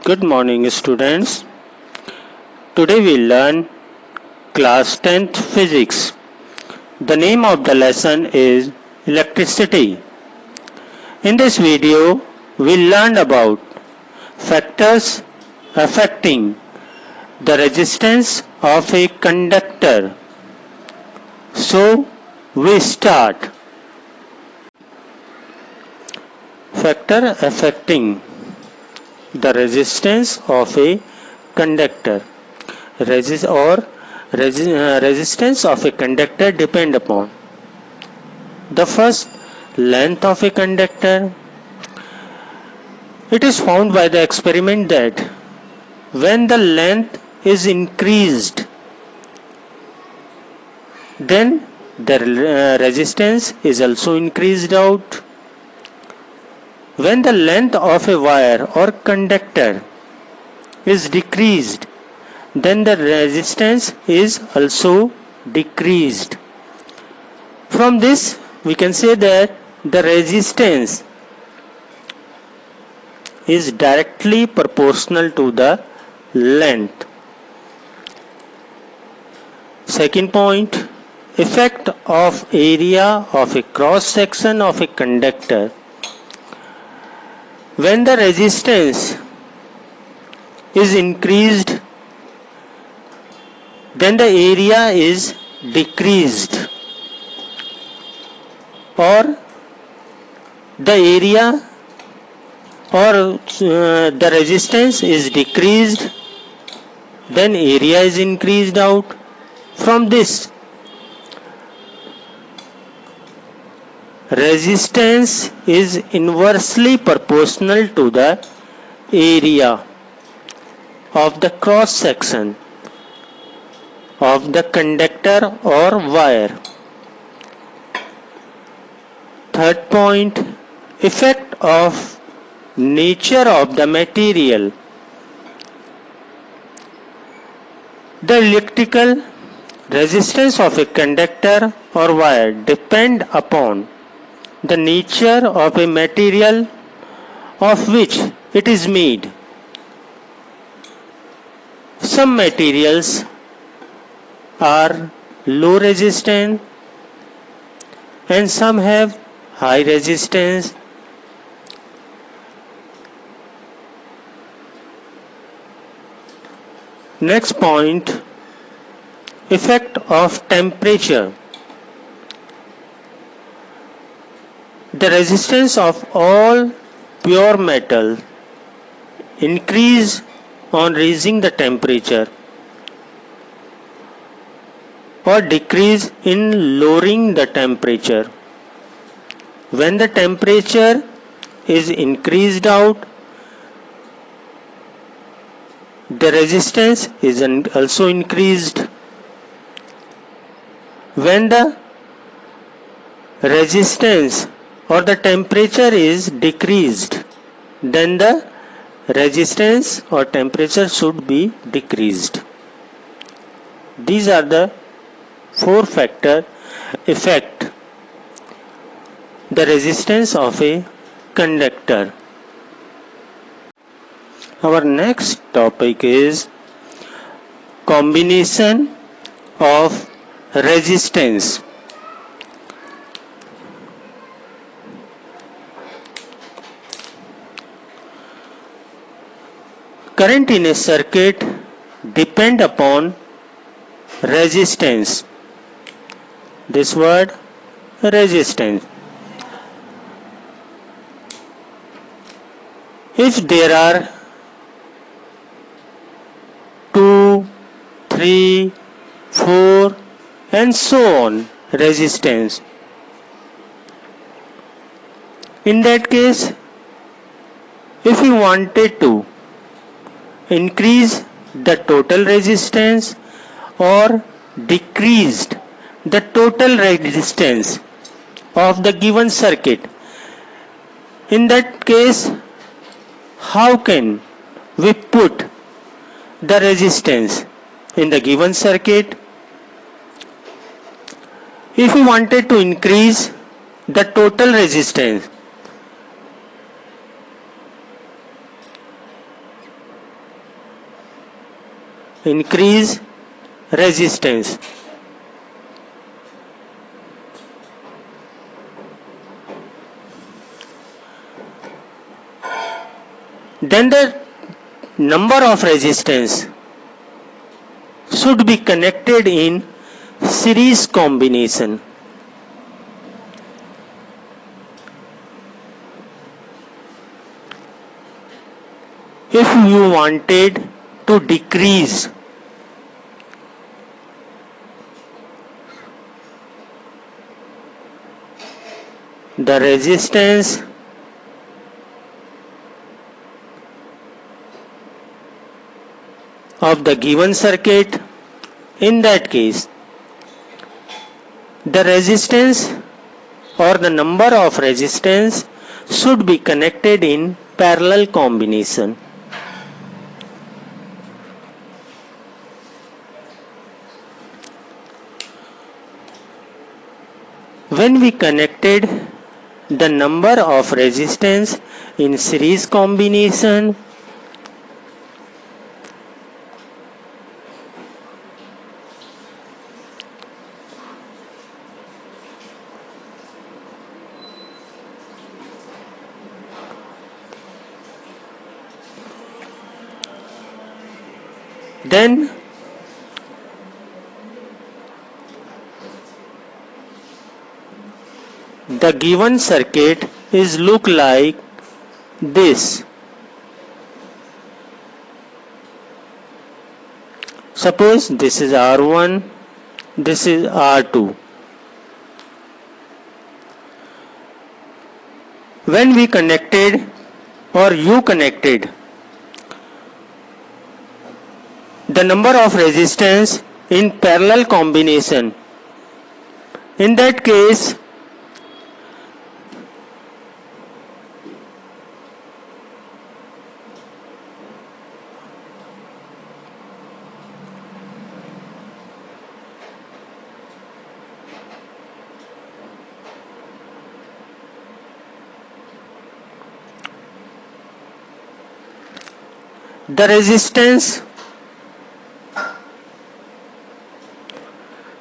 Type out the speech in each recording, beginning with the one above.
Good morning, students. Today we learn class 10th physics. The name of the lesson is electricity. In this video, we learned about factors affecting the resistance of a conductor. So, we start. Factor affecting the resistance of a conductor. Resistance of a conductor depend upon the first, length of a conductor. It is found by the experiment that when the length is increased, then the resistance is also increased out. When the length of a wire or conductor is decreased, then the resistance is also decreased. From this, we can say that the resistance is directly proportional to the length. Second point, effect of area of a cross section of a conductor. When the resistance is increased, then the area is decreased, or the area or the resistance is decreased, then area is increased out. From this, resistance is inversely proportional to the area of the cross section of the conductor or wire. Third point, effect of nature of the material. The electrical resistance of a conductor or wire depend upon the nature of a material of which it is made. Some materials are low resistance and some have high resistance. Next point, effect of temperature. The resistance of all pure metal increase on raising the temperature or decrease in lowering the temperature. When the temperature is increased out, the resistance is also increased. When the resistance or the temperature is decreased, then the resistance or temperature should be decreased. These are the four factors affect the resistance of a conductor. Our next topic is combination of resistance. Current in a circuit depend upon resistance. This word, resistance. If there are 2, 3, 4 and so on resistance, in that case, if you wanted to increase the total resistance or decreased the total resistance of the given circuit, in that case, how can we put the resistance in the given circuit? If we wanted to increase the total resistance, increase resistance. Then the number of resistance should be connected in series combination. If you wanted to decrease the resistance of the given circuit, in that case the resistance or the number of resistance should be connected in parallel combination. When we connected the number of resistance in series combination, then the given circuit is look like this. Suppose this is R1, this is R2. When we connected or you connected the number of resistance in parallel combination, in that case the resistance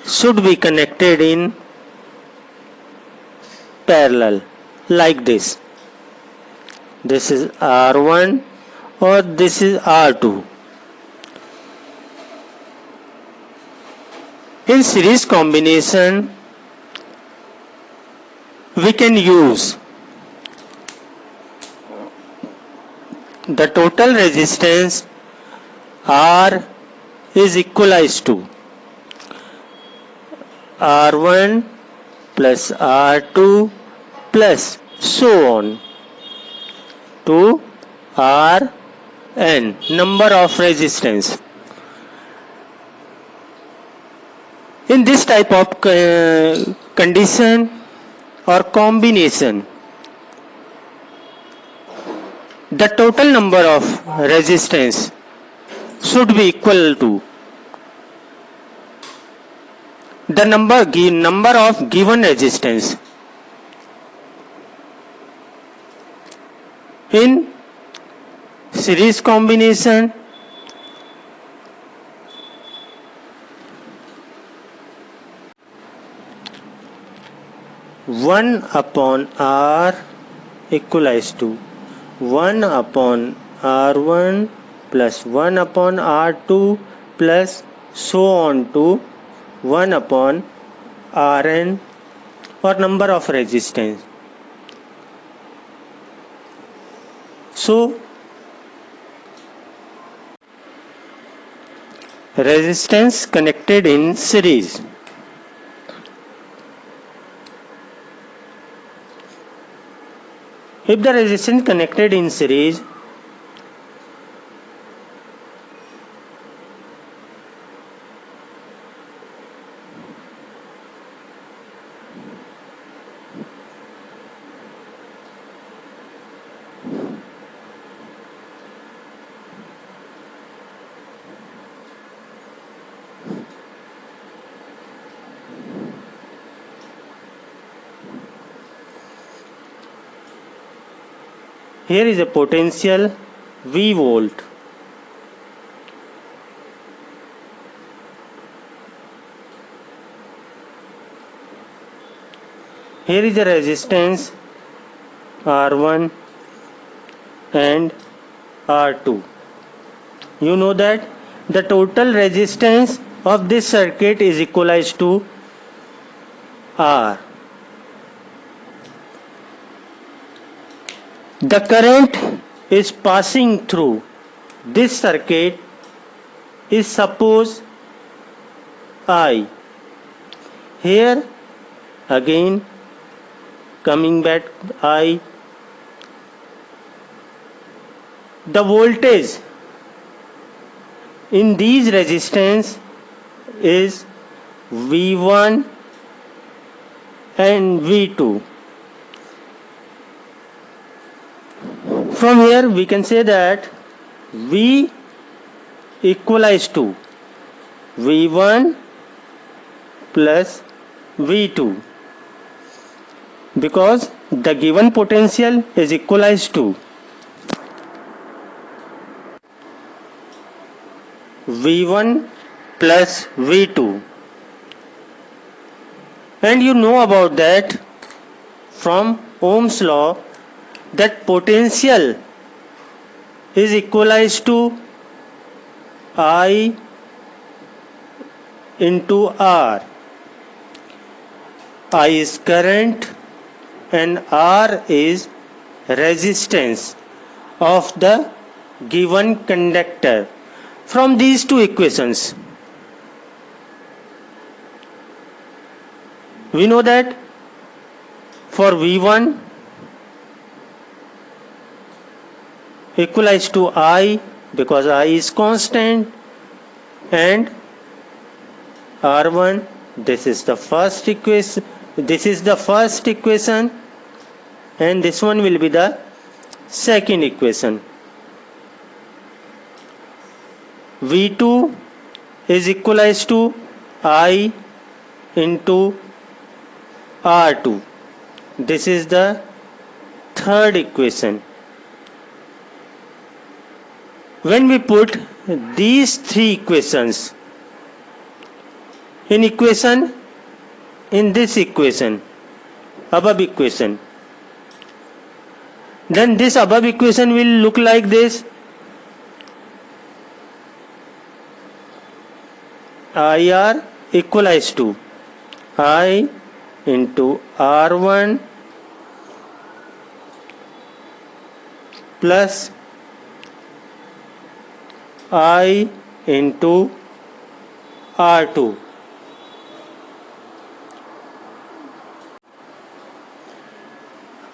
should be connected in parallel like this. This is R1 or this is R2. In series combination, we can use the total resistance R is equalized to R1 plus R2 plus so on to Rn, number of resistance. In this type of condition or combination, the total number of resistance should be equal to the number of given resistance. In series combination, one upon R equalized to 1 upon R1 plus 1 upon R2 plus so on to 1 upon Rn or number of resistance. So resistance connected in series. If the resistance connected in series, here is a potential V volt. Here is the resistance R1 and R2. You know that the total resistance of this circuit is equalized to R. The current is passing through this circuit is suppose I. Here again coming back I. The voltage in these resistance is V1 and V2. From here we can say that V equalized to V1 plus V2 because the given potential is equalized to V1 plus V2, and you know about that from Ohm's law that potential is equalized to I into R. I is current and R is resistance of the given conductor. From these two equations, we know that for V1 equalized to I because I is constant, and R1, this is the first equation, and this one will be the second equation. V2 is equalized to I into R2. This is the third equation. When we put these three equations in this equation, above equation, then this above equation will look like this. IR equalized to I into R1 plus I into R2.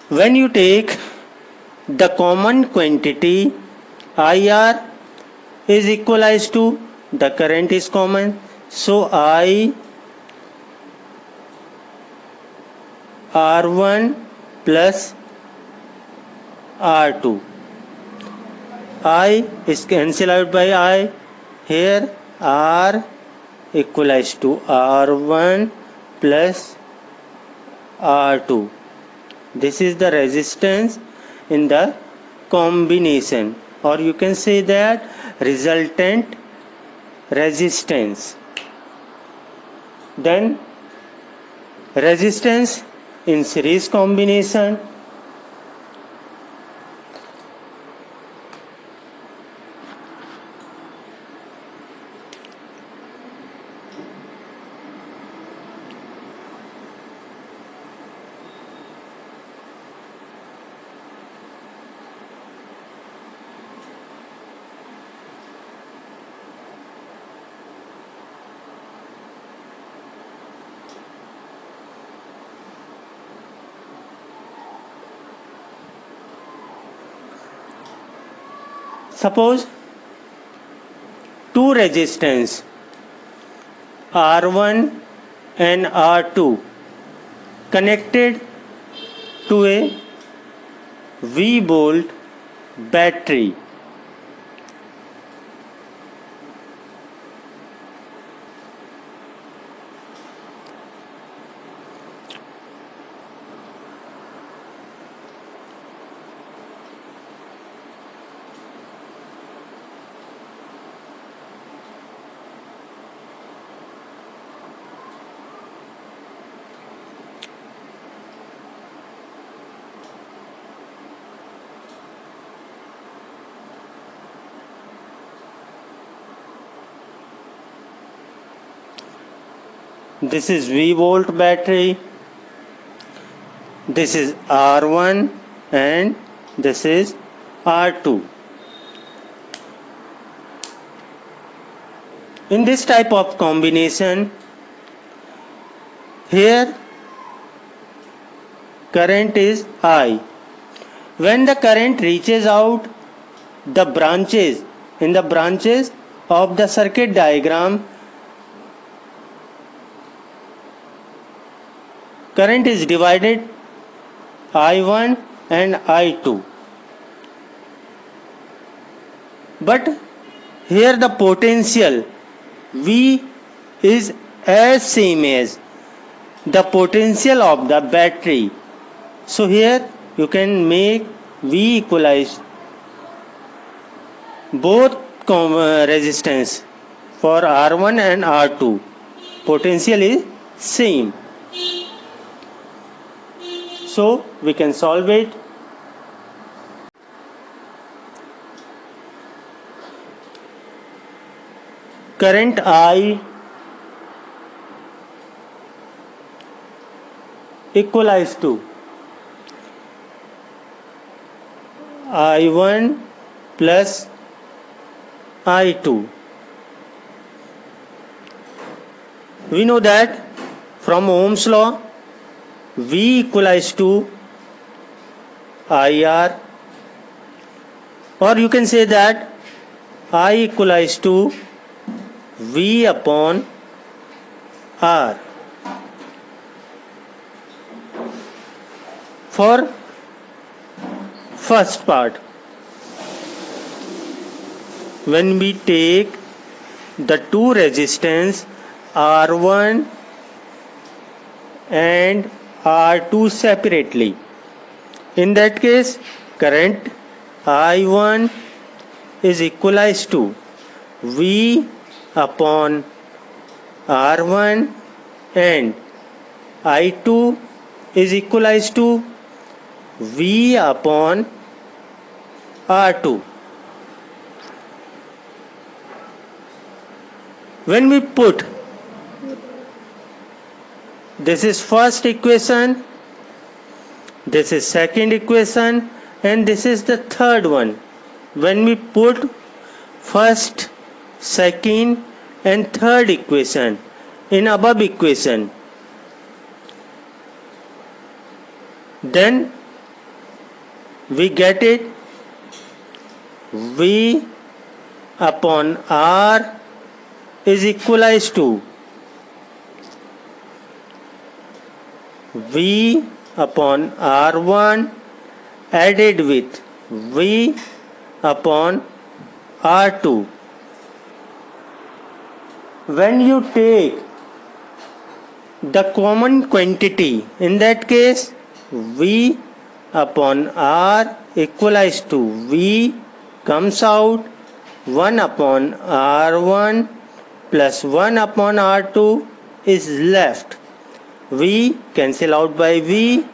When you take the common quantity IR is equalized to the current is common, so I R1 plus R2. I is cancelled out by I. Here R equals to R1 plus R2. This is the resistance in the combination, or you can say that resultant resistance. Then resistance in series combination. Suppose two resistance R1 and R2 connected to a V-volt battery. This is V volt battery. This is R1 and this is R2. In this type of combination, here current is I. When the current reaches out the branches, in the branches of the circuit diagram, current is divided I1 and I2. But here the potential V is as same as the potential of the battery. So here you can make V equalize both resistance for R1 and R2. Potential is same. So we can solve it. Current I equalize to I1 plus I2. We know that from Ohm's law, V equalize to IR, or you can say that I equalize to V upon R. For first part, when we take the two resistance R1 and R2 separately, in that case current I1 is equalized to V upon R1 and I2 is equalized to V upon R2. When we put, this is first equation, this is second equation, and this is the third one. When we put first, second and third equation in above equation, then we get it V upon R is equalized to V upon R1 added with V upon R2. When you take the common quantity, in that case V upon R equalized to V comes out 1 upon R1 plus 1 upon R2 is left. V cancel out by V.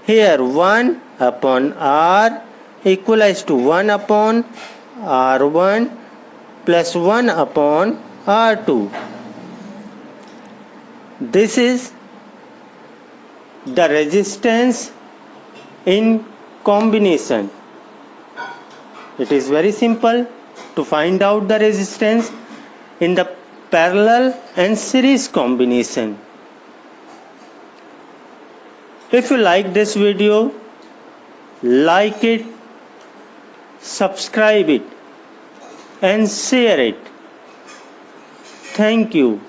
Here 1 upon R equalized to 1 upon R1 plus 1 upon R2. This is the resistance in combination. It is very simple to find out the resistance in the parallel and series combination. If you like this video, like it, subscribe it and share it. Thank you.